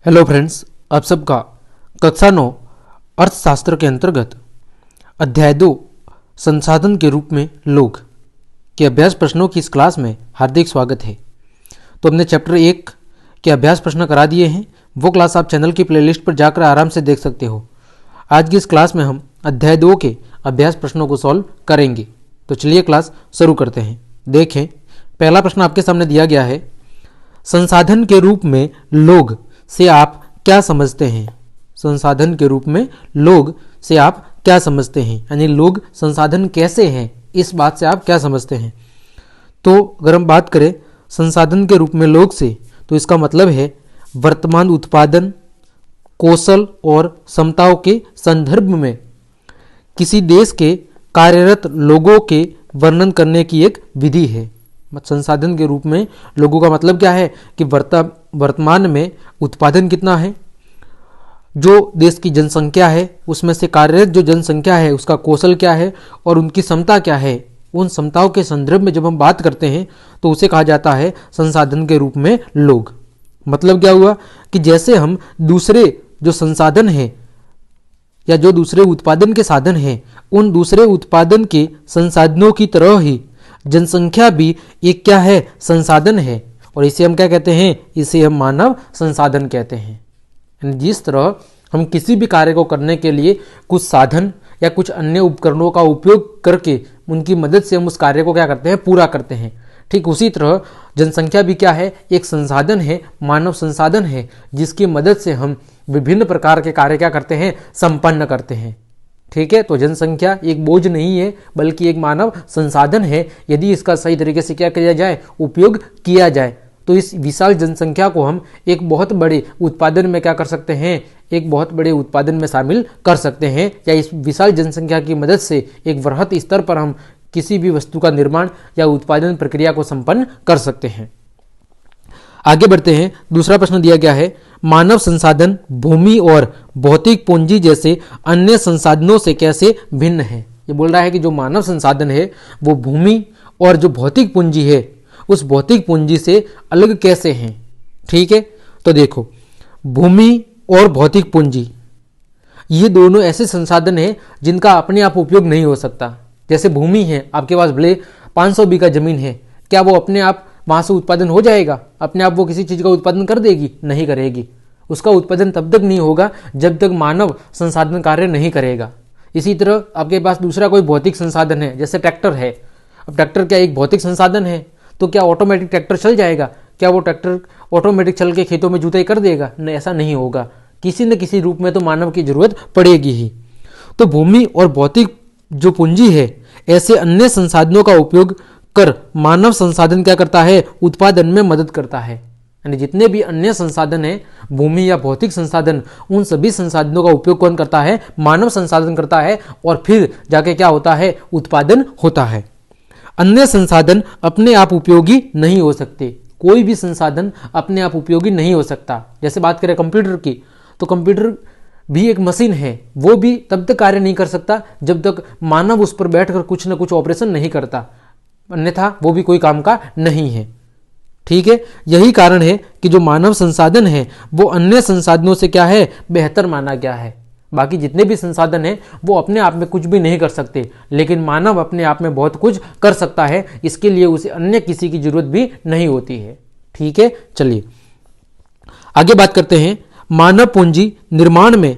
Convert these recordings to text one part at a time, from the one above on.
Hello friends, आप सबका कक्षा 9 अर्थशास्त्र के अंतर्गत अध्याय 2 संसाधन के रूप में लोग के अभ्यास प्रश्नों की इस क्लास में हार्दिक स्वागत है। तो हमने चैप्टर 1 के अभ्यास प्रश्न करा दिए हैं। वो क्लास आप चैनल की प्लेलिस्ट पर जाकर आराम से देख सकते हो। आज की इस क्लास में हम अध्याय 2 के अभ्यास प्रश्नों को सॉल्व करेंगे। तो चलिए क्लास शुरू करते हैं। देखें, पहला प्रश्न आपके सामने दिया गया है, संसाधन के रूप में लोग से आप क्या समझते हैं। संसाधन के रूप में लोग से आप क्या समझते हैं, यानी लोग संसाधन कैसे हैं, इस बात से आप क्या समझते हैं। तो अगर हम बात करें संसाधन के रूप में लोग से, तो इसका मतलब है वर्तमान उत्पादन, कौशल और क्षमताओं के संदर्भ में किसी देश के कार्यरत लोगों के वर्णन करने की एक विधि है। संसाधन के रूप में लोगों का मतलब क्या है कि वर्तमान में उत्पादन कितना है, जो देश की जनसंख्या है उसमें से कार्यरत जो जनसंख्या है उसका कौशल क्या है और उनकी क्षमता क्या है। उन क्षमताओं के संदर्भ में जब हम बात करते हैं तो उसे कहा जाता है संसाधन के रूप में लोग। मतलब क्या हुआ कि जैसे हम दूसरे जो संसाधन है या जो दूसरे उत्पादन के साधन हैं, उन दूसरे उत्पादन के संसाधनों की तरह ही जनसंख्या भी एक क्या है, संसाधन है। और इसे हम क्या कहते हैं, इसे हम मानव संसाधन कहते हैं। जिस तरह हम किसी भी कार्य को करने के लिए कुछ साधन या कुछ अन्य उपकरणों का उपयोग करके उनकी मदद से हम उस कार्य को क्या करते हैं, पूरा करते हैं, ठीक उसी तरह जनसंख्या भी क्या है, एक संसाधन है, मानव संसाधन है, जिसकी मदद से हम विभिन्न प्रकार के कार्य क्या करते हैं, संपन्न करते हैं। ठीक है, तो जनसंख्या एक बोझ नहीं है बल्कि एक मानव संसाधन है। यदि इसका सही तरीके से क्या किया जाए, उपयोग किया जाए, तो इस विशाल जनसंख्या को हम एक बहुत बड़े उत्पादन में क्या कर सकते हैं, एक बहुत बड़े उत्पादन में शामिल कर सकते हैं, या इस विशाल जनसंख्या की मदद से एक वृहत स्तर पर हम किसी भी वस्तु का निर्माण या उत्पादन प्रक्रिया को संपन्न कर सकते हैं। आगे बढ़ते हैं। दूसरा प्रश्न दिया गया है, मानव संसाधन भूमि और भौतिक पूंजी जैसे अन्य संसाधनों से कैसे भिन्न है। ये बोल रहा है कि जो मानव संसाधन है वो भूमि और जो भौतिक पूंजी है उस भौतिक पूंजी से अलग कैसे हैं। ठीक है, तो देखो, भूमि और भौतिक पूंजी ये दोनों ऐसे संसाधन हैं जिनका अपने आप उपयोग नहीं हो सकता। जैसे भूमि है, आपके पास भले 500 बीघा जमीन है, क्या वो अपने आप वहां से उत्पादन हो जाएगा? अपने आप वो किसी चीज का उत्पादन कर देगी? नहीं करेगी। उसका उत्पादन तब तक नहीं होगा जब तक मानव संसाधन कार्य नहीं करेगा। इसी तरह आपके पास दूसरा कोई भौतिक संसाधन है, जैसे ट्रैक्टर है। अब ट्रैक्टर क्या एक भौतिक संसाधन है? तो क्या ऑटोमेटिक ट्रैक्टर चल जाएगा? क्या वो ट्रैक्टर ऑटोमेटिक चल के खेतों में जुताई कर देगा? नहीं, ऐसा नहीं होगा। किसी न किसी रूप में तो मानव की जरूरत पड़ेगी ही। तो भूमि और भौतिक जो पूंजी है, ऐसे अन्य संसाधनों का उपयोग कर मानव संसाधन क्या करता है, उत्पादन में मदद करता है। यानी जितने भी अन्य संसाधन हैं, भूमि या भौतिक संसाधन, उन सभी संसाधनों का उपयोग कौन करता है, मानव संसाधन करता है, और फिर जाके क्या होता है, उत्पादन होता है। अन्य संसाधन अपने आप उपयोगी नहीं हो सकते। कोई भी संसाधन अपने आप उपयोगी नहीं हो सकता। जैसे बात करें कंप्यूटर की, तो कंप्यूटर भी एक मशीन है, वो भी तब तक कार्य नहीं कर सकता जब तक मानव उस पर बैठकर कुछ न कुछ ऑपरेशन नहीं करता, अन्यथा वो भी कोई काम का नहीं है। ठीक है, यही कारण है कि जो मानव संसाधन है वो अन्य संसाधनों से क्या है, बेहतर माना गया है। बाकी जितने भी संसाधन हैं वो अपने आप में कुछ भी नहीं कर सकते, लेकिन मानव अपने आप में बहुत कुछ कर सकता है। इसके लिए उसे अन्य किसी की जरूरत भी नहीं होती है। ठीक है, चलिए आगे बात करते हैं। मानव पूंजी निर्माण में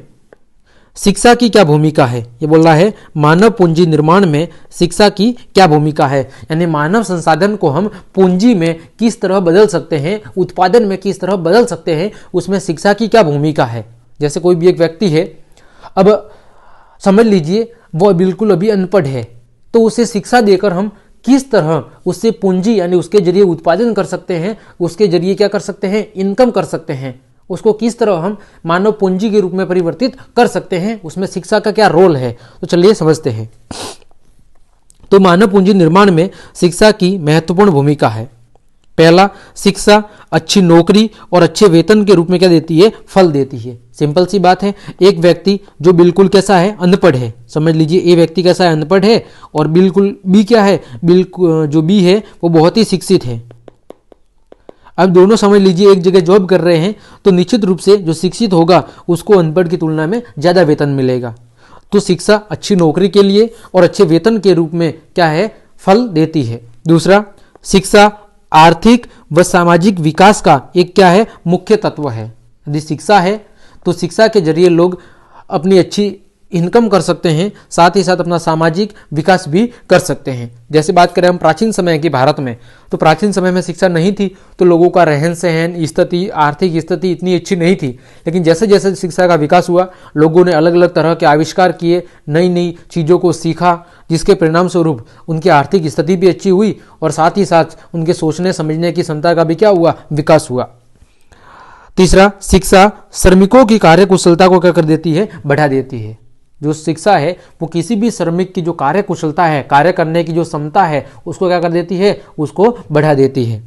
शिक्षा की क्या भूमिका है। ये बोल रहा है मानव पूंजी निर्माण में शिक्षा की क्या भूमिका है, यानी मानव संसाधन को हम पूंजी में किस तरह बदल सकते हैं, उत्पादन में किस तरह बदल सकते हैं, उसमें शिक्षा की क्या भूमिका है। जैसे कोई भी एक व्यक्ति है, अब समझ लीजिए वो बिल्कुल अभी अनपढ़ है, तो उसे शिक्षा देकर हम किस तरह उससे पूंजी यानी उसके जरिए उत्पादन कर सकते हैं, उसके जरिए क्या कर सकते हैं, इनकम कर सकते हैं, उसको किस तरह हम मानव पूंजी के रूप में परिवर्तित कर सकते हैं, उसमें शिक्षा का क्या रोल है। तो चलिए समझते हैं। तो मानव पूंजी निर्माण में शिक्षा की महत्वपूर्ण भूमिका है। पहला, शिक्षा अच्छी नौकरी और अच्छे वेतन के रूप में क्या देती है, फल देती है। सिंपल सी बात है, एक व्यक्ति जो बिल्कुल कैसा है, अनपढ़ है, समझ लीजिए ये व्यक्ति कैसा है, अनपढ़ है, और बिल्कुल बी क्या है, बिल्कुल जो बी है वो बहुत ही शिक्षित है। अब दोनों समझ लीजिए एक जगह जॉब कर रहे हैं, तो निश्चित रूप से जो शिक्षित होगा उसको अनपढ़ की तुलना में ज़्यादा वेतन मिलेगा। तो शिक्षा अच्छी नौकरी के लिए और अच्छे वेतन के रूप में क्या है, फल देती है। दूसरा, शिक्षा आर्थिक व सामाजिक विकास का एक क्या है, मुख्य तत्व है। यदि शिक्षा है तो शिक्षा के जरिए लोग अपनी अच्छी इनकम कर सकते हैं, साथ ही साथ अपना सामाजिक विकास भी कर सकते हैं। जैसे बात करें हम प्राचीन समय की भारत में, तो प्राचीन समय में शिक्षा नहीं थी तो लोगों का रहन सहन स्थिति, आर्थिक स्थिति इतनी अच्छी नहीं थी। लेकिन जैसे जैसे शिक्षा का विकास हुआ, लोगों ने अलग अलग तरह के आविष्कार किए, नई नई चीज़ों को सीखा, जिसके परिणाम स्वरूप उनकी आर्थिक स्थिति भी अच्छी हुई और साथ ही साथ उनके सोचने समझने की क्षमता का भी क्या हुआ, विकास हुआ। तीसरा, शिक्षा श्रमिकों की कार्यकुशलता को क्या कर देती है, बढ़ा देती है। जो शिक्षा है वो किसी भी श्रमिक की जो कार्यकुशलता है, कार्य करने की जो क्षमता है, उसको क्या कर देती है, उसको बढ़ा देती है।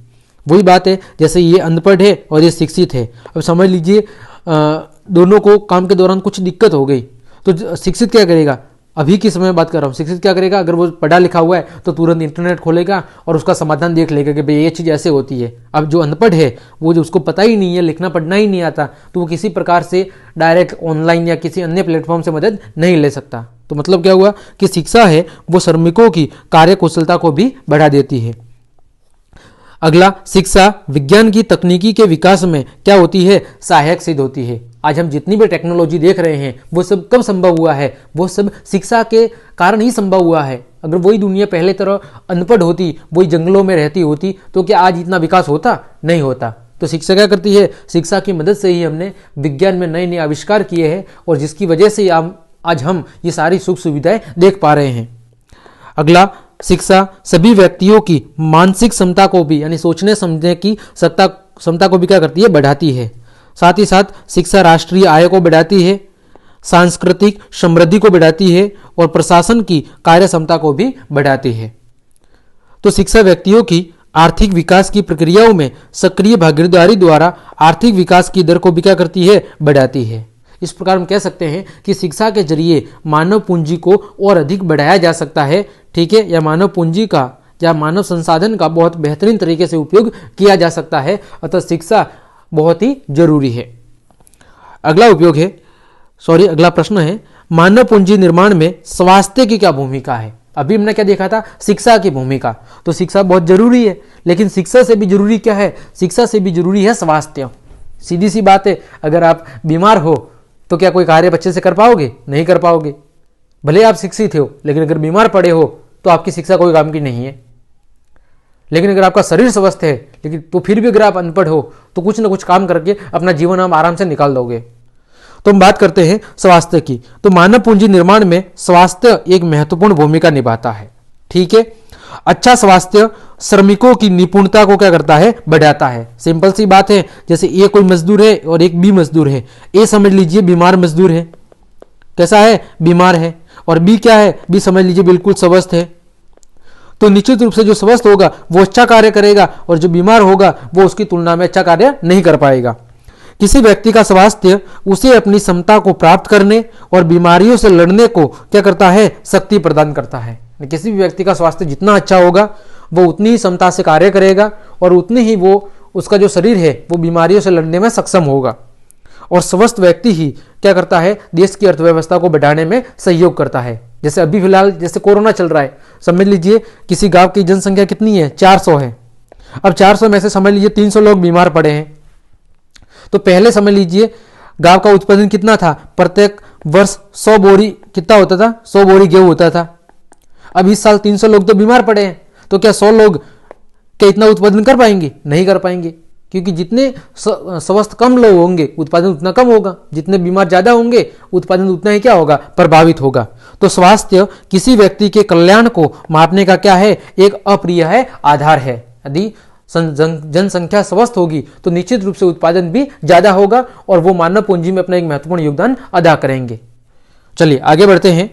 वही बात है, जैसे ये अनपढ़ है और ये शिक्षित है। अब समझ लीजिए दोनों को काम के दौरान कुछ दिक्कत हो गई, तो शिक्षित क्या करेगा, अभी की समय में बात कर रहा हूँ, शिक्षित क्या करेगा, अगर वो पढ़ा लिखा हुआ है तो तुरंत इंटरनेट खोलेगा और उसका समाधान देख लेगा कि भाई ये चीज़ ऐसे होती है। अब जो अनपढ़ है, वो जो उसको पता ही नहीं है, लिखना पढ़ना ही नहीं आता, तो वो किसी प्रकार से डायरेक्ट ऑनलाइन या किसी अन्य प्लेटफॉर्म से मदद नहीं ले सकता। तो मतलब क्या हुआ कि शिक्षा है वो श्रमिकों की कार्यकुशलता को भी बढ़ा देती है। अगला, शिक्षा विज्ञान की तकनीकी के विकास में क्या होती है, सहायक सिद्ध होती है। आज हम जितनी भी टेक्नोलॉजी देख रहे हैं वो सब कब संभव हुआ है, वो सब शिक्षा के कारण ही संभव हुआ है। अगर वही दुनिया पहले तरह अनपढ़ होती, वही जंगलों में रहती होती, तो क्या आज इतना विकास होता, नहीं होता। तो शिक्षा क्या करती है, शिक्षा की मदद से ही हमने विज्ञान में नए नए आविष्कार किए हैं और जिसकी वजह से आज हम ये सारी सुख सुविधाएं देख पा रहे हैं। अगला, शिक्षा सभी व्यक्तियों की मानसिक क्षमता को भी, यानी सोचने समझने की क्षमता को भी क्या करती है, बढ़ाती है। साथ ही साथ शिक्षा राष्ट्रीय आय को बढ़ाती है, सांस्कृतिक समृद्धि को बढ़ाती है और प्रशासन की कार्य क्षमता को भी बढ़ाती है। तो शिक्षा व्यक्तियों की आर्थिक विकास की प्रक्रियाओं में सक्रिय भागीदारी द्वारा आर्थिक विकास की दर को भी क्या करती है, बढ़ाती है। इस प्रकार हम कह सकते हैं कि शिक्षा के जरिए मानव पूंजी को और अधिक बढ़ाया जा सकता है, ठीक है, या मानव पूंजी का या मानव संसाधन का बहुत बेहतरीन तरीके से उपयोग किया जा सकता है। अतः शिक्षा बहुत ही जरूरी है। अगला प्रश्न है, मानव पूंजी निर्माण में स्वास्थ्य की क्या भूमिका है। अभी हमने क्या देखा था, शिक्षा की भूमिका। तो शिक्षा बहुत जरूरी है, लेकिन शिक्षा से भी जरूरी क्या है, शिक्षा से भी जरूरी है स्वास्थ्य। सीधी सी बात है, अगर आप बीमार हो तो क्या कोई कार्य अच्छे से कर पाओगे, नहीं कर पाओगे। भले आप शिक्षित हो, लेकिन अगर बीमार पड़े हो तो आपकी शिक्षा कोई काम की नहीं है। लेकिन अगर आपका शरीर स्वस्थ है, लेकिन तो फिर भी अगर आप अनपढ़ हो तो कुछ ना कुछ काम करके अपना जीवन आप आराम से निकाल दोगे। तो हम बात करते हैं स्वास्थ्य की। तो मानव पूंजी निर्माण में स्वास्थ्य एक महत्वपूर्ण भूमिका निभाता है, ठीक है। अच्छा स्वास्थ्य श्रमिकों की निपुणता को क्या करता है, बढ़ाता है। सिंपल सी बात है, जैसे ए कोई मजदूर है और एक बी मजदूर है। ए समझ लीजिए बीमार मजदूर है, कैसा है, बीमार है, और बी क्या है, बी समझ लीजिए बिल्कुल स्वस्थ है। तो निश्चित रूप से जो स्वस्थ होगा वो अच्छा कार्य करेगा और जो बीमार होगा वो उसकी तुलना में अच्छा कार्य नहीं कर पाएगा। किसी व्यक्ति का स्वास्थ्य उसे अपनी क्षमता को प्राप्त करने और बीमारियों से लड़ने को क्या करता है, शक्ति प्रदान करता है। किसी भी व्यक्ति का स्वास्थ्य जितना अच्छा होगा वो उतनी ही क्षमता से कार्य करेगा और उतनी ही वो उसका जो शरीर है वो बीमारियों से लड़ने में सक्षम होगा। और स्वस्थ व्यक्ति ही क्या करता है, देश की अर्थव्यवस्था को बढ़ाने में सहयोग करता है। जैसे अभी फिलहाल जैसे कोरोना चल रहा है, समझ लीजिए किसी गांव की जनसंख्या कितनी है, 400 है। अब 400 में से समझ लीजिए 300 लोग बीमार पड़े हैं। तो पहले समझ लीजिए गांव का उत्पादन कितना था, प्रत्येक वर्ष 100 बोरी कितना होता था, 100 बोरी गेहूं होता था। अब इस साल 300 लोग तो बीमार पड़े हैं, तो क्या 100 लोग क्या इतना उत्पादन कर पाएंगे, नहीं कर पाएंगे, क्योंकि जितने स्वस्थ कम लोग होंगे उत्पादन उतना कम होगा, जितने बीमार ज्यादा होंगे उत्पादन उतना ही क्या होगा, प्रभावित होगा। तो स्वास्थ्य किसी व्यक्ति के कल्याण को मापने का क्या है, एक अप्रिय है आधार है। यदि जनसंख्या स्वस्थ होगी तो निश्चित रूप से उत्पादन भी ज्यादा होगा और वो मानव पूंजी में अपना एक महत्वपूर्ण योगदान अदा करेंगे। चलिए आगे बढ़ते हैं।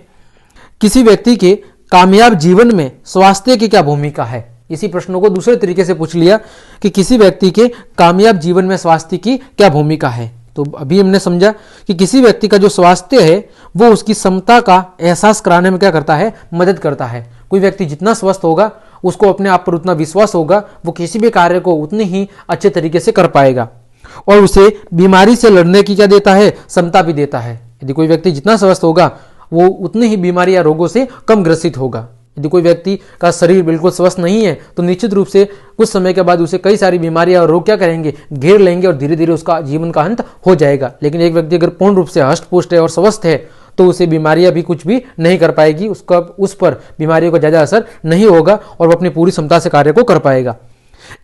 किसी व्यक्ति के कामयाब जीवन में स्वास्थ्य की क्या भूमिका है। इसी प्रश्नों को दूसरे तरीके से पूछ लिया कि किसी व्यक्ति के कामयाब जीवन में स्वास्थ्य की क्या भूमिका है। तो अभी हमने समझा कि किसी व्यक्ति का जो स्वास्थ्य है वो उसकी क्षमता का एहसास कराने में क्या करता है, मदद करता है। कोई व्यक्ति जितना स्वस्थ होगा उसको अपने आप पर उतना विश्वास होगा, वो किसी भी कार्य को उतनी ही अच्छे तरीके से कर पाएगा। और उसे बीमारी से लड़ने की क्या देता है, क्षमता भी देता है। यदि कोई व्यक्ति जितना स्वस्थ होगा वो उतनी ही बीमारी या रोगों से कम ग्रसित होगा। यदि कोई व्यक्ति का शरीर बिल्कुल स्वस्थ नहीं है तो निश्चित रूप से कुछ समय के बाद उसे कई सारी बीमारियां और रोग क्या करेंगे, घेर लेंगे और धीरे धीरे उसका जीवन का अंत हो जाएगा। लेकिन एक व्यक्ति अगर पूर्ण रूप से हष्ट पुष्ट है और स्वस्थ है तो उसे बीमारियां भी कुछ भी नहीं कर पाएगी, उसका उस पर बीमारियों का ज्यादा असर नहीं होगा और वो अपनी पूरी क्षमता से कार्य को कर पाएगा।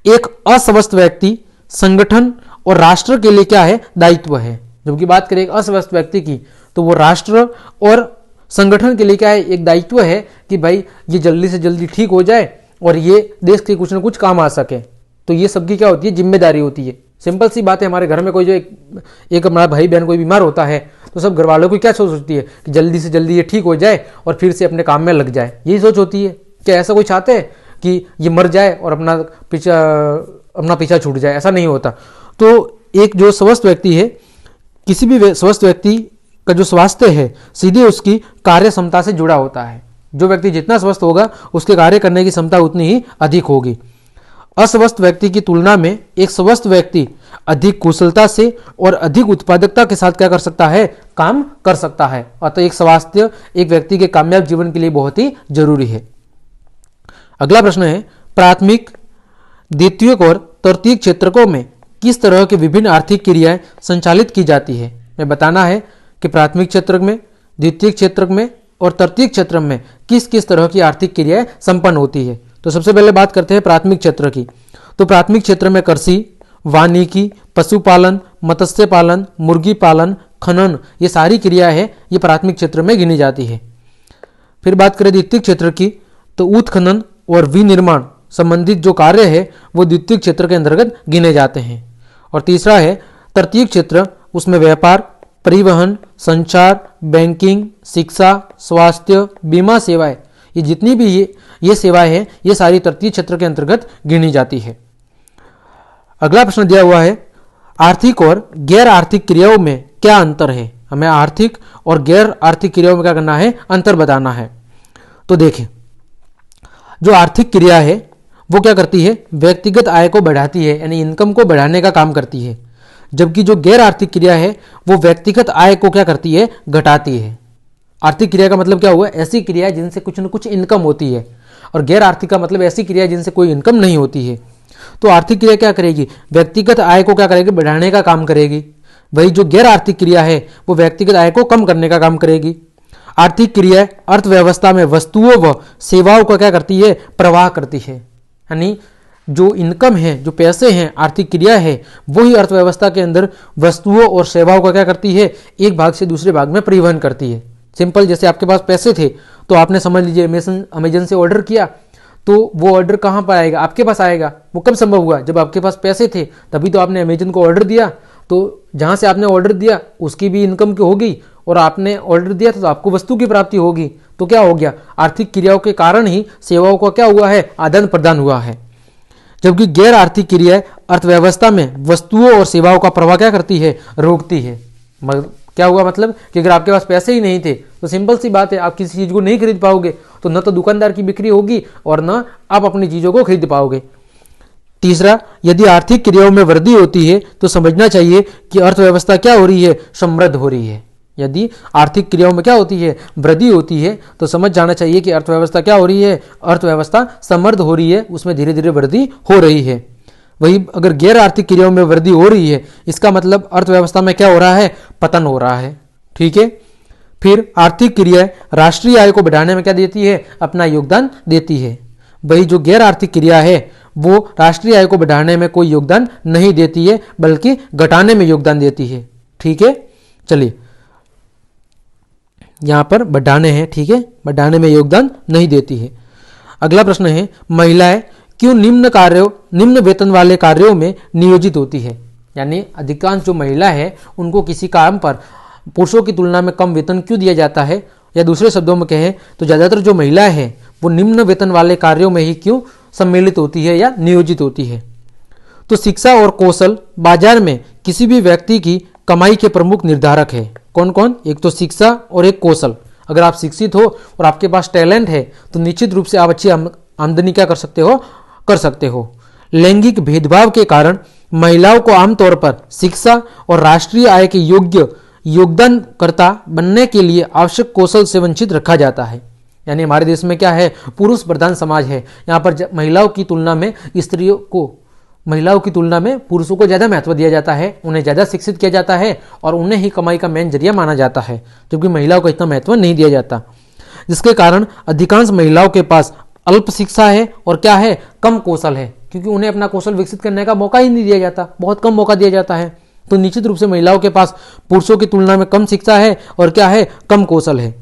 एक अस्वस्थ व्यक्ति संगठन और राष्ट्र के लिए क्या है, दायित्व है। जबकि बात करें एक अस्वस्थ व्यक्ति की तो वो राष्ट्र और संगठन के लिए क्या है, एक दायित्व है कि भाई ये जल्दी से जल्दी ठीक हो जाए और ये देश के कुछ ना कुछ काम आ सके। तो ये सबकी क्या होती है, जिम्मेदारी होती है। सिंपल सी बात है, हमारे घर में कोई जो एक हमारा भाई बहन कोई बीमार होता है तो सब घर वालों को क्या सोच होती है कि जल्दी से जल्दी ये ठीक हो जाए और फिर से अपने काम में लग जाए, यही सोच होती है। क्या ऐसा कोई चाहते हैं कि ये मर जाए और अपना पीछा छूट जाए? ऐसा नहीं होता। तो एक जो स्वस्थ व्यक्ति है, किसी भी स्वस्थ व्यक्ति का जो स्वास्थ्य है सीधे उसकी कार्य क्षमता से जुड़ा होता है। जो व्यक्ति जितना स्वस्थ होगा उसके कार्य करने की क्षमता उतनी ही अधिक होगी। अस्वस्थ व्यक्ति की तुलना में एक स्वस्थ व्यक्ति अधिक कुशलता से और अधिक उत्पादकता के साथ क्या कर सकता है, काम कर सकता है। अतः एक स्वास्थ्य एक व्यक्ति के कामयाब जीवन के लिए बहुत ही जरूरी है। अगला प्रश्न है, प्राथमिक, द्वितीयक और तृतीयक क्षेत्रकों में किस तरह की विभिन्न आर्थिक क्रियाएं संचालित की जाती है? मैं बताना है कि प्राथमिक क्षेत्र में, द्वितीयक क्षेत्र में और तृतीयक क्षेत्र में किस किस तरह की आर्थिक क्रियाएं संपन्न होती है। तो सबसे पहले बात करते हैं प्राथमिक क्षेत्र की। तो प्राथमिक क्षेत्र में कृषि, वानिकी, पशुपालन, मत्स्य पालन, मुर्गी पालन, खनन, ये सारी क्रिया है, ये प्राथमिक क्षेत्र में गिनी जाती है। फिर बात करें द्वितीयक क्षेत्र की तो उत्खनन और विनिर्माण संबंधित जो कार्य है वो द्वितीयक क्षेत्र के अंतर्गत गिने जाते हैं। और तीसरा है तृतीयक क्षेत्र, उसमें व्यापार, परिवहन, संचार, बैंकिंग, शिक्षा, स्वास्थ्य, बीमा सेवाएं, ये जितनी भी ये सेवाएं हैं ये सारी तृतीय क्षेत्र के अंतर्गत गिनी जाती है। अगला प्रश्न दिया हुआ है, आर्थिक और गैर आर्थिक क्रियाओं में क्या अंतर है? हमें आर्थिक और गैर आर्थिक क्रियाओं में क्या करना है, अंतर बताना है। तो देखें, जो आर्थिक क्रिया है वो क्या करती है, व्यक्तिगत आय को बढ़ाती है, यानी इनकम को बढ़ाने का काम करती है। जबकि जो गैर आर्थिक क्रिया है वो व्यक्तिगत आय को क्या करती है, घटाती है। आर्थिक क्रिया का मतलब क्या हुआ, ऐसी क्रिया जिनसे कुछ न कुछ इनकम होती है, और गैर आर्थिक का मतलब ऐसी क्रिया जिनसे कोई इनकम नहीं होती है। तो आर्थिक क्रिया क्या करेगी, व्यक्तिगत आय को क्या करेगी, बढ़ाने का काम करेगी। वही जो गैर आर्थिक क्रिया है वो व्यक्तिगत आय को कम करने का काम करेगी। आर्थिक क्रिया अर्थव्यवस्था में वस्तुओं व सेवाओं का क्या करती है, प्रवाह करती है। यानी जो इनकम है, जो पैसे हैं, आर्थिक क्रिया है, वही अर्थव्यवस्था के अंदर वस्तुओं और सेवाओं का क्या करती है, एक भाग से दूसरे भाग में परिवहन करती है। सिंपल, जैसे आपके पास पैसे थे तो आपने समझ लीजिए अमेजन से ऑर्डर किया, तो वो ऑर्डर कहाँ पर आएगा, आपके पास आएगा। वो कब संभव हुआ, जब आपके पास पैसे थे, तभी तो आपने अमेजन को ऑर्डर दिया। तो जहाँ से आपने ऑर्डर दिया उसकी भी इनकम की होगी, और आपने ऑर्डर दिया तो आपको वस्तु की प्राप्ति होगी। तो क्या हो गया, आर्थिक क्रियाओं के कारण ही सेवाओं का क्या हुआ है, आदान प्रदान हुआ है। जबकि गैर आर्थिक क्रियाएं अर्थव्यवस्था में वस्तुओं और सेवाओं का प्रवाह क्या करती है, रोकती है। क्या हुआ, मतलब कि अगर आपके पास पैसे ही नहीं थे तो सिंपल सी बात है, आप किसी चीज को नहीं खरीद पाओगे, तो न तो दुकानदार की बिक्री होगी और न आप अपनी चीजों को खरीद पाओगे। तीसरा, यदि आर्थिक क्रियाओं में वृद्धि होती है तो समझना चाहिए कि अर्थव्यवस्था क्या हो रही है, समृद्ध हो रही है। यदि आर्थिक क्रियाओं में क्या होती है, वृद्धि होती है, तो समझ जाना चाहिए कि अर्थव्यवस्था क्या हो रही है, अर्थव्यवस्था समृद्ध हो रही है, उसमें धीरे धीरे वृद्धि हो रही है। वही अगर गैर आर्थिक क्रियाओं में वृद्धि हो रही है, इसका मतलब अर्थव्यवस्था में क्या हो रहा है, पतन हो रहा है। ठीक है। फिर आर्थिक क्रियाएं राष्ट्रीय आय को बढ़ाने में क्या देती है, अपना योगदान देती है। वही जो गैर आर्थिक क्रिया है वो राष्ट्रीय आय को बढ़ाने में कोई योगदान नहीं देती है, बल्कि घटाने में योगदान देती है। ठीक है, चलिए यहां पर बढ़ाने हैं, ठीक है, बढ़ाने में योगदान नहीं देती है। अगला प्रश्न है, महिलाएं क्यों निम्न वेतन वाले कार्यों में नियोजित होती है? यानी अधिकांश जो महिला है उनको किसी काम पर पुरुषों की तुलना में कम वेतन क्यों दिया जाता है, या दूसरे शब्दों में कहें तो ज्यादातर जो महिलाएं हैं वो निम्न वेतन वाले कार्यों में ही क्यों सम्मिलित होती है या नियोजित होती है? तो शिक्षा और कौशल बाजार में किसी भी व्यक्ति की कमाई के प्रमुख निर्धारक है। कौन कौन? एक तो शिक्षा और एक कौशल। अगर आप शिक्षित हो और आपके पास टैलेंट है तो निश्चित रूप से आप अच्छी आमदनी क्या कर सकते हो। लैंगिक भेदभाव के कारण महिलाओं को आमतौर पर शिक्षा और राष्ट्रीय आय के योग्य योगदानकर्ता बनने के लिए आवश्यक कौशल से वंचित रखा जाता है। यानी हमारे देश में क्या है, पुरुष प्रधान समाज है। यहाँ पर महिलाओं की तुलना में पुरुषों को ज़्यादा महत्व दिया जाता है, उन्हें ज़्यादा शिक्षित किया जाता है और उन्हें ही कमाई का मेन जरिया माना जाता है, जबकि महिलाओं को इतना महत्व नहीं दिया जाता, जिसके कारण अधिकांश महिलाओं के पास अल्प शिक्षा है और क्या है, कम कौशल है, क्योंकि उन्हें अपना कौशल विकसित करने का मौका ही नहीं दिया जाता, बहुत कम मौका दिया जाता है। तो निश्चित रूप से महिलाओं के पास पुरुषों की तुलना में कम शिक्षा है और क्या है, कम कौशल है।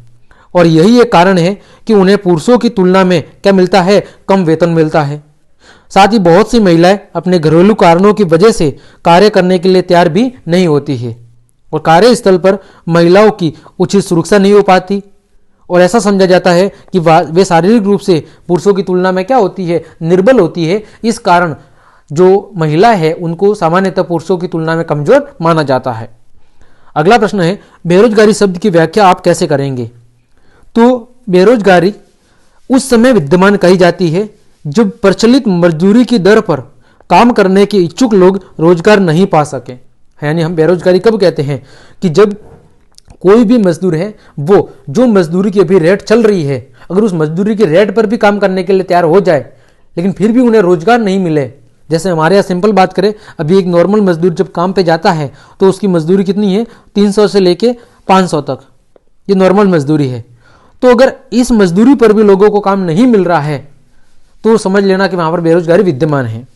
और यही एक कारण है कि उन्हें पुरुषों की तुलना में क्या मिलता है, कम वेतन मिलता है। साथ ही बहुत सी महिलाएं अपने घरेलू कारणों की वजह से कार्य करने के लिए तैयार भी नहीं होती है और कार्यस्थल पर महिलाओं की उचित सुरक्षा नहीं हो पाती और ऐसा समझा जाता है कि वे शारीरिक रूप से पुरुषों की तुलना में क्या होती है, निर्बल होती है। इस कारण जो महिला है उनको सामान्यतः पुरुषों की तुलना में कमजोर माना जाता है। अगला प्रश्न है, बेरोजगारी शब्द की व्याख्या आप कैसे करेंगे? तो बेरोजगारी उस समय विद्यमान कही जाती है जब प्रचलित मजदूरी की दर पर काम करने के इच्छुक लोग रोजगार नहीं पा सके। यानी हम बेरोजगारी कब कहते हैं कि जब कोई भी मजदूर है वो जो मजदूरी की अभी रेट चल रही है, अगर उस मजदूरी की रेट पर भी काम करने के लिए तैयार हो जाए लेकिन फिर भी उन्हें रोजगार नहीं मिले। जैसे हमारे यहाँ सिंपल बात करें, अभी एक नॉर्मल मजदूर जब काम पे जाता है तो उसकी मजदूरी कितनी है, 300 से लेके 500 तक, ये नॉर्मल मजदूरी है। तो अगर इस मजदूरी पर भी लोगों को काम नहीं मिल रहा है तो समझ लेना कि वहां पर बेरोजगारी विद्यमान है।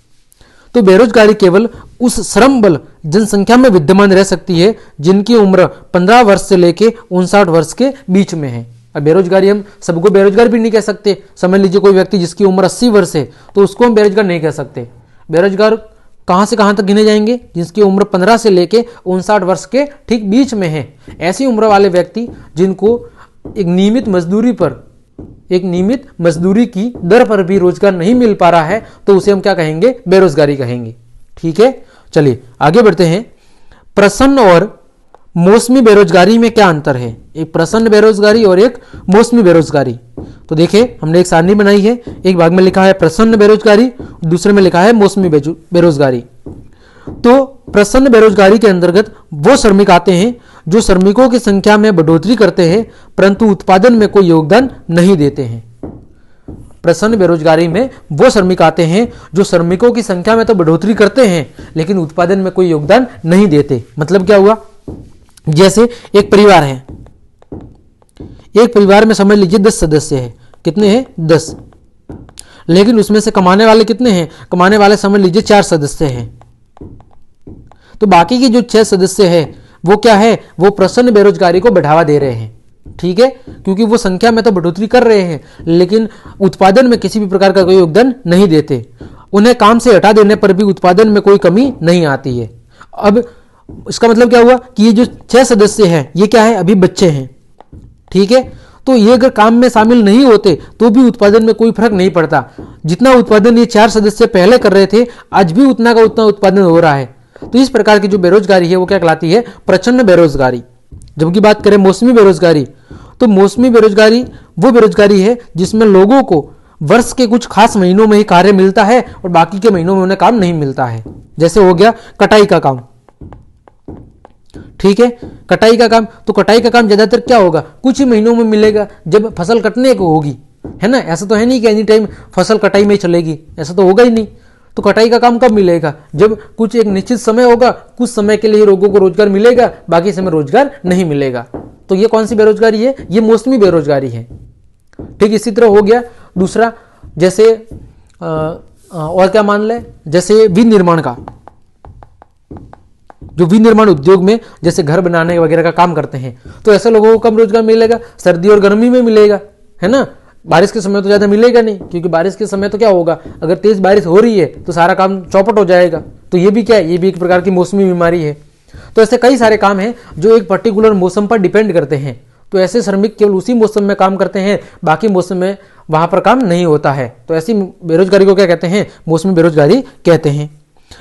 तो बेरोजगारी केवल उस श्रम बल जनसंख्या में विद्यमान रह सकती है जिनकी उम्र 15 वर्ष से लेके 59 वर्ष के बीच में है। अब बेरोजगारी हम सबको बेरोजगार भी नहीं कह सकते। समझ लीजिए कोई व्यक्ति जिसकी उम्र 80 वर्ष है तो उसको हम बेरोजगार नहीं कह सकते। बेरोजगार कहां से कहां तक गिने जाएंगे, जिसकी उम्र 15 से लेके 59 वर्ष के ठीक बीच में है। ऐसी उम्र वाले व्यक्ति जिनको एक नियमित मजदूरी की दर पर भी रोजगार नहीं मिल पा रहा है तो उसे हम क्या कहेंगे, बेरोजगारी कहेंगे। ठीक है, चलिए आगे बढ़ते हैं। प्रसन्न और मौसमी बेरोजगारी में क्या अंतर है? एक प्रसन्न बेरोजगारी और एक मौसमी बेरोजगारी। तो देखिए हमने एक सारणी बनाई है, एक भाग में लिखा है प्रसन्न बेरोजगारी, दूसरे में लिखा है मौसमी बेरोजगारी। तो प्रसन्न बेरोजगारी के अंतर्गत वो श्रमिक आते हैं जो श्रमिकों की संख्या में बढ़ोतरी करते हैं परंतु उत्पादन में कोई योगदान नहीं देते हैं। प्रसन्न बेरोजगारी में वो श्रमिक आते हैं जो श्रमिकों की संख्या में तो बढ़ोतरी करते हैं लेकिन उत्पादन में कोई योगदान नहीं देते। मतलब क्या हुआ, जैसे एक परिवार है, एक परिवार में समझ लीजिए 10 सदस्य हैं। कितने हैं? 10। लेकिन उसमें से कमाने वाले कितने हैं? कमाने वाले समझ लीजिए 4 सदस्य हैं। तो बाकी के जो 6 सदस्य हैं वो क्या है, वो प्रसन्न बेरोजगारी को बढ़ावा दे रहे हैं। ठीक है, क्योंकि वो संख्या में तो बढ़ोतरी कर रहे हैं लेकिन उत्पादन में किसी भी प्रकार का कोई योगदान नहीं देते। उन्हें काम से हटा देने पर भी उत्पादन में कोई कमी नहीं आती है। अब इसका मतलब क्या हुआ कि ये जो 6 सदस्य हैं ये क्या है, अभी बच्चे हैं। ठीक है, तो ये अगर काम में शामिल नहीं होते तो भी उत्पादन में कोई फर्क नहीं पड़ता। जितना उत्पादन ये 4 सदस्य पहले कर रहे थे आज भी उतना का उतना उत्पादन हो रहा है। तो इस प्रकार की जो बेरोजगारी है वो क्या कहलाती है, प्रचंड बेरोजगारी। जबकि बात करें मौसमी बेरोजगारी, तो मौसमी बेरोजगारी वो बेरोजगारी है जिसमें लोगों को वर्ष के कुछ खास महीनों में ही कार्य मिलता है और बाकी के महीनों में उन्हें काम नहीं मिलता है। जैसे हो गया कटाई का काम। ठीक है, कटाई का काम, तो कटाई का काम ज्यादातर क्या होगा, कुछ ही महीनों में मिलेगा जब फसल कटने को होगी, है ना। ऐसा तो है नहीं कि एनी टाइम फसल कटाई में चलेगी, ऐसा तो होगा ही नहीं। तो कटाई का काम कब मिलेगा, जब कुछ एक निश्चित समय होगा, कुछ समय के लिए लोगों को रोजगार मिलेगा, बाकी समय रोजगार नहीं मिलेगा। तो ये कौन सी बेरोजगारी है, ये मौसमी बेरोजगारी है। ठीक, इसी तरह हो गया दूसरा, जैसे और क्या मान ले, जैसे विनिर्माण का, जो विनिर्माण उद्योग में जैसे घर बनाने वगैरह का काम करते हैं, तो ऐसे लोगों को कम रोजगार मिलेगा, सर्दी और गर्मी में मिलेगा, है ना। बारिश के समय तो ज्यादा मिलेगा नहीं, क्योंकि बारिश के समय तो क्या होगा, अगर तेज बारिश हो रही है तो सारा काम चौपट हो जाएगा। तो ये भी क्या है, ये भी एक प्रकार की मौसमी बीमारी है। तो ऐसे कई सारे काम हैं जो एक पर्टिकुलर मौसम पर डिपेंड करते हैं। तो ऐसे श्रमिक केवल उसी मौसम में काम करते हैं, बाकी मौसम में वहां पर काम नहीं होता है। तो ऐसी बेरोजगारी को क्या कहते हैं, मौसमी बेरोजगारी कहते हैं।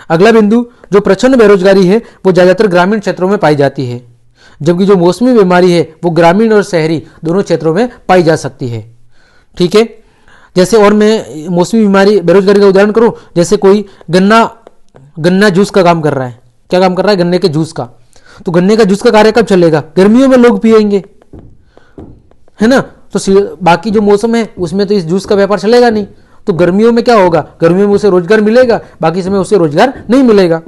अगला बिंदु, जो प्रचंड बेरोजगारी है वो ज्यादातर ग्रामीण क्षेत्रों में पाई जाती है। जबकि जो मौसमी बीमारी है वो ग्रामीण और शहरी दोनों क्षेत्रों में पाई जा सकती है। ठीक है, जैसे और मैं मौसमी बीमारी बेरोजगारी का उदाहरण करूं, जैसे कोई गन्ना जूस का काम कर रहा है। क्या काम कर रहा है? गन्ने के जूस का। तो गन्ने का जूस का कार्य कब चलेगा? गर्मियों में लोग पिएंगे, है ना। तो बाकी जो मौसम है उसमें तो इस जूस का व्यापार चलेगा नहीं। तो गर्मियों में क्या होगा? गर्मियों में उसे रोजगार मिलेगा, बाकी समय उसे रोजगार नहीं मिलेगा।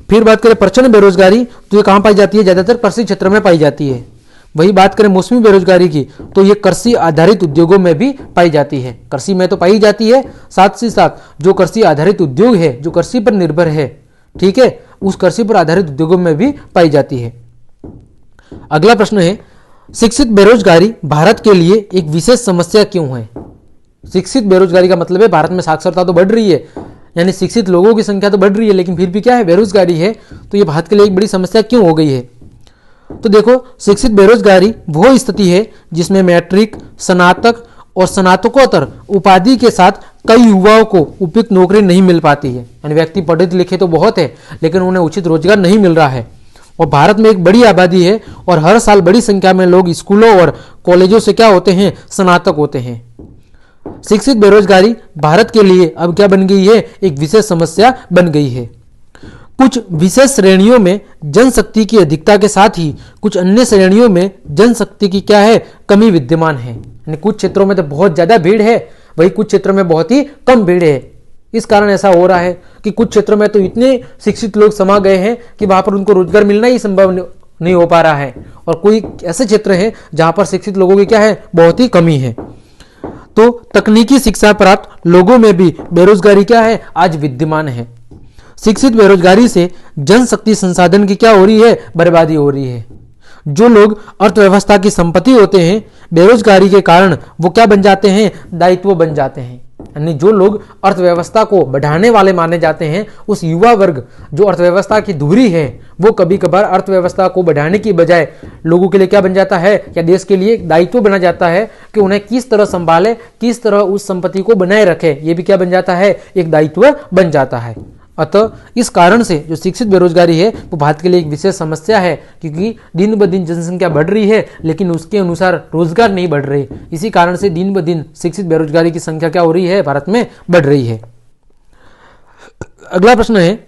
फिर बात करें प्रचंड बेरोजगारी, तो ये कहां पाई जाती है? ज्यादातर कृषि क्षेत्र में पाई जाती है। वही बात करें मौसमी बेरोजगारी की, तो ये कृषि आधारित उद्योगों में भी पाई जाती है। कृषि में तो पाई जाती है, साथ ही साथ जो कृषि आधारित उद्योग है, जो कृषि पर निर्भर है, ठीक है, उस कृषि पर आधारित उद्योगों में भी पाई जाती है। अगला प्रश्न है, शिक्षित बेरोजगारी भारत के लिए एक विशेष समस्या क्यों है? शिक्षित बेरोजगारी का मतलब है भारत में साक्षरता तो बढ़ रही है, यानी शिक्षित लोगों की संख्या तो बढ़ रही है, लेकिन फिर भी क्या है? बेरोजगारी है। तो ये भारत के लिए एक बड़ी समस्या क्यों हो गई है? तो देखो, शिक्षित बेरोजगारी वो स्थिति है जिसमें मैट्रिक, स्नातक और स्नातकोत्तर उपाधि के साथ कई युवाओं को उपयुक्त नौकरी नहीं मिल पाती है। यानी व्यक्ति पढ़े लिखे तो बहुत है, लेकिन उन्हें उचित रोजगार नहीं मिल रहा है। और भारत में एक बड़ी आबादी है और हर साल बड़ी संख्या में लोग स्कूलों और कॉलेजों से क्या होते हैं? स्नातक होते हैं। शिक्षित बेरोजगारी भारत के लिए अब क्या बन गई है? एक विशेष समस्या बन गई है। कुछ विशेष श्रेणियों में जनशक्ति की अधिकता के साथ ही कुछ अन्य श्रेणियों में जनशक्ति की क्या है? कमी विद्यमान है। यानी कुछ क्षेत्रों में तो बहुत ज्यादा भीड़ है, वही कुछ क्षेत्रों में बहुत ही कम भीड़ है। इस कारण ऐसा हो रहा है कि कुछ क्षेत्रों में तो इतने शिक्षित लोग समा गए हैं कि वहां पर उनको रोजगार मिलना ही संभव नहीं हो पा रहा है, और कोई ऐसे क्षेत्र हैं जहां पर शिक्षित लोगों की क्या है? बहुत ही कमी है। तो तकनीकी शिक्षा प्राप्त लोगों में भी बेरोजगारी क्या है? आज विद्यमान है। शिक्षित बेरोजगारी से जनशक्ति संसाधन की क्या हो रही है? बर्बादी हो रही है। जो लोग अर्थव्यवस्था की संपत्ति होते हैं, बेरोजगारी के कारण वो क्या बन जाते हैं? दायित्व बन जाते हैं। यानी जो लोग अर्थव्यवस्था को बढ़ाने वाले माने जाते हैं, उस युवा वर्ग जो अर्थव्यवस्था की धुरी है, वो कभी कभार अर्थव्यवस्था को बढ़ाने की बजाय लोगों के लिए क्या बन जाता है? या देश के लिए दायित्व बना जाता है कि उन्हें किस तरह संभाले, किस तरह उस संपत्ति को बनाए रखे। ये भी क्या बन जाता है? एक दायित्व बन जाता है। अतः इस कारण से जो शिक्षित बेरोजगारी है वो भारत के लिए एक विशेष समस्या है, क्योंकि दिन ब दिन जनसंख्या बढ़ रही है, लेकिन उसके अनुसार रोजगार नहीं बढ़ रहे। इसी कारण से दिन ब दिन शिक्षित बेरोजगारी की संख्या क्या हो रही है? भारत में बढ़ रही है। अगला प्रश्न है,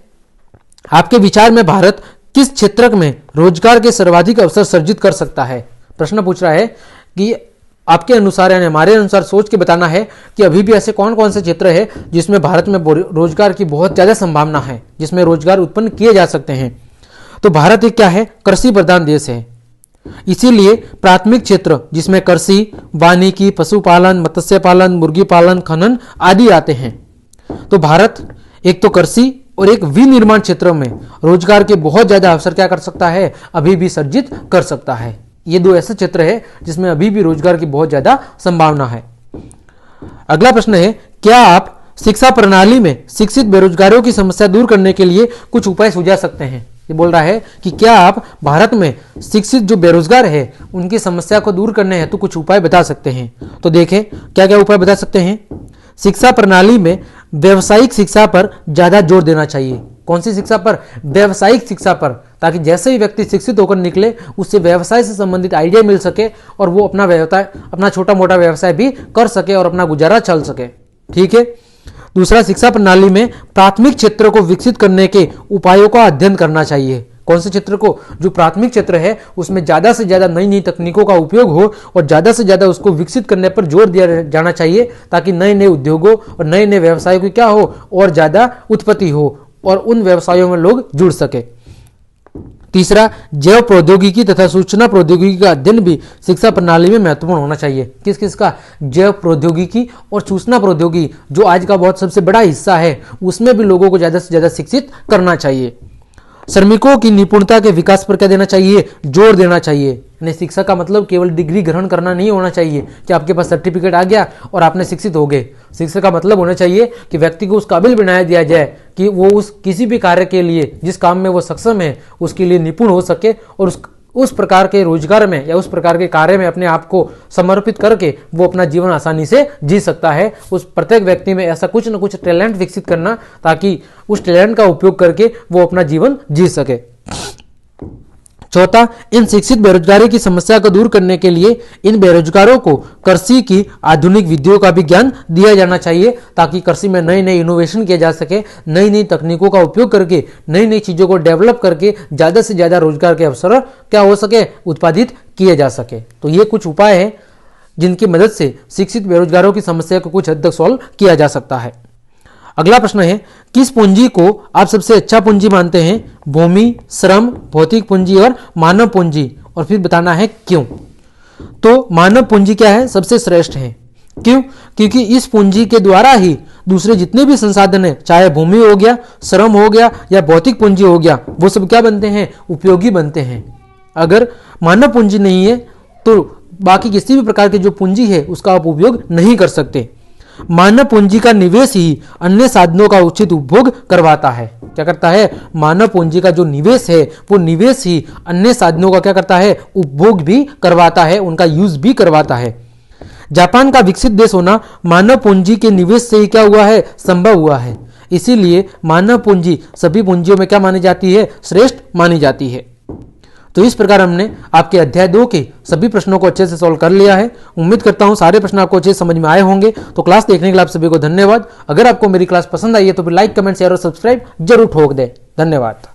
आपके विचार में भारत किस क्षेत्र में रोजगार के सर्वाधिक अवसर सृजित कर सकता है? प्रश्न पूछ रहा है कि आपके अनुसार, यानी हमारे अनुसार सोच के बताना है कि अभी भी ऐसे कौन कौन से क्षेत्र है जिसमें भारत में रोजगार की बहुत ज्यादा संभावना है, जिसमें रोजगार उत्पन्न किए जा सकते हैं। तो भारत एक क्या है? कृषि प्रधान देश है। इसीलिए प्राथमिक क्षेत्र जिसमें कृषि, वानिकी, पशुपालन, मत्स्य पालन, मुर्गी पालन, खनन आदि आते हैं। तो भारत एक तो कृषि और एक विनिर्माण क्षेत्र में रोजगार के बहुत ज्यादा अवसर क्या कर सकता है? अभी भी सृजित कर सकता है। ये दो ऐसे क्षेत्र है जिसमें अभी भी रोजगार की बहुत ज्यादा संभावना है। अगला प्रश्न है, क्या आप शिक्षा प्रणाली में शिक्षित बेरोजगारों की समस्या दूर करने के लिए कुछ उपाय सुझा सकते हैं? ये बोल रहा है कि क्या आप भारत में शिक्षित जो बेरोजगार है उनकी समस्या को दूर करने हेतु कुछ उपाय बता सकते हैं? तो देखें क्या क्या उपाय बता सकते हैं। शिक्षा प्रणाली में व्यवसायिक शिक्षा पर ज्यादा जोर देना चाहिए। कौन सी शिक्षा पर? व्यवसायिक शिक्षा पर, ताकि जैसे ही व्यक्ति शिक्षित होकर निकले उससे व्यवसाय से संबंधित आइडिया मिल सके और वो अपना छोटा मोटा व्यवसाय भी कर सके और अपना गुजारा चल सके। ठीक है। दूसरा, शिक्षा प्रणाली में प्राथमिक क्षेत्र को विकसित करने के उपायों का अध्ययन करना चाहिए। कौन से क्षेत्र को? जो प्राथमिक क्षेत्र है उसमें ज्यादा से ज्यादा नई नई तकनीकों का उपयोग हो और ज्यादा से ज्यादा उसको विकसित करने पर जोर दिया जाना चाहिए, ताकि नए नए उद्योगों और नए नए व्यवसायों की क्या हो? और ज्यादा उत्पत्ति हो और उन व्यवसायों में लोग जुड़ सके। तीसरा, जैव प्रौद्योगिकी तथा सूचना प्रौद्योगिकी का अध्ययन भी शिक्षा प्रणाली में महत्वपूर्ण होना चाहिए। किस किस का? जैव प्रौद्योगिकी और सूचना प्रौद्योगिकी, जो आज का बहुत सबसे बड़ा हिस्सा है, उसमें भी लोगों को ज्यादा से ज्यादा शिक्षित करना चाहिए। श्रमिकों की निपुणता के विकास पर क्या देना चाहिए? जोर देना चाहिए। यानी शिक्षा का मतलब केवल डिग्री ग्रहण करना नहीं होना चाहिए कि आपके पास सर्टिफिकेट आ गया और आपने शिक्षित हो गए। शिक्षा का मतलब होना चाहिए कि व्यक्ति को उस काबिल बनाया दिया जाए कि वो उस किसी भी कार्य के लिए, जिस काम में वो सक्षम है, उसके लिए निपुण हो सके और उस प्रकार के रोजगार में या उस प्रकार के कार्य में अपने आप को समर्पित करके वो अपना जीवन आसानी से जी सकता है। उस प्रत्येक व्यक्ति में ऐसा कुछ न कुछ टैलेंट विकसित करना, ताकि उस टैलेंट का उपयोग करके वो अपना जीवन जी सके। चौथा, इन शिक्षित बेरोजगारी की समस्या को दूर करने के लिए इन बेरोजगारों को कृषि की आधुनिक विधियों का भी ज्ञान दिया जाना चाहिए, ताकि कृषि में नए नए इनोवेशन किया जा सके, नई नई तकनीकों का उपयोग करके नई नई चीजों को डेवलप करके ज्यादा से ज्यादा रोजगार के अवसर क्या हो सके, उत्पादित किए जा सके। तो ये कुछ उपाय है जिनकी मदद से शिक्षित बेरोजगारों की समस्या को कुछ हद तक सॉल्व किया जा सकता है। अगला प्रश्न है, किस पूंजी को आप सबसे अच्छा पूंजी मानते हैं? भूमि, श्रम, भौतिक पूंजी और मानव पूंजी, और फिर बताना है क्यों। तो मानव पूंजी क्या है? सबसे श्रेष्ठ है। क्यों? क्योंकि इस पूंजी के द्वारा ही दूसरे जितने भी संसाधन है, चाहे भूमि हो गया, श्रम हो गया या भौतिक पूंजी हो गया, वो सब क्या बनते हैं? उपयोगी बनते हैं। अगर मानव पूंजी नहीं है तो बाकी किसी भी प्रकार की जो पूंजी है उसका आप उपयोग नहीं कर सकते। मानव पूंजी का निवेश ही अन्य साधनों का उचित उपभोग करवाता है। क्या करता है? मानव पूंजी का जो निवेश है वो निवेश ही अन्य साधनों का क्या करता है? उपभोग भी करवाता है, उनका यूज भी करवाता है। जापान का विकसित देश होना मानव पूंजी के निवेश से ही क्या हुआ है? संभव हुआ है। इसीलिए मानव पूंजी सभी पूंजियों में क्या मानी जाती है? श्रेष्ठ मानी जाती है। तो इस प्रकार हमने आपके अध्याय 2 के सभी प्रश्नों को अच्छे से सॉल्व कर लिया है। उम्मीद करता हूं सारे प्रश्न आपको अच्छे समझ में आए होंगे। तो क्लास देखने के लिए आप सभी को धन्यवाद। अगर आपको मेरी क्लास पसंद आई है तो फिर लाइक, कमेंट, शेयर और सब्सक्राइब जरूर ठोक दें। धन्यवाद।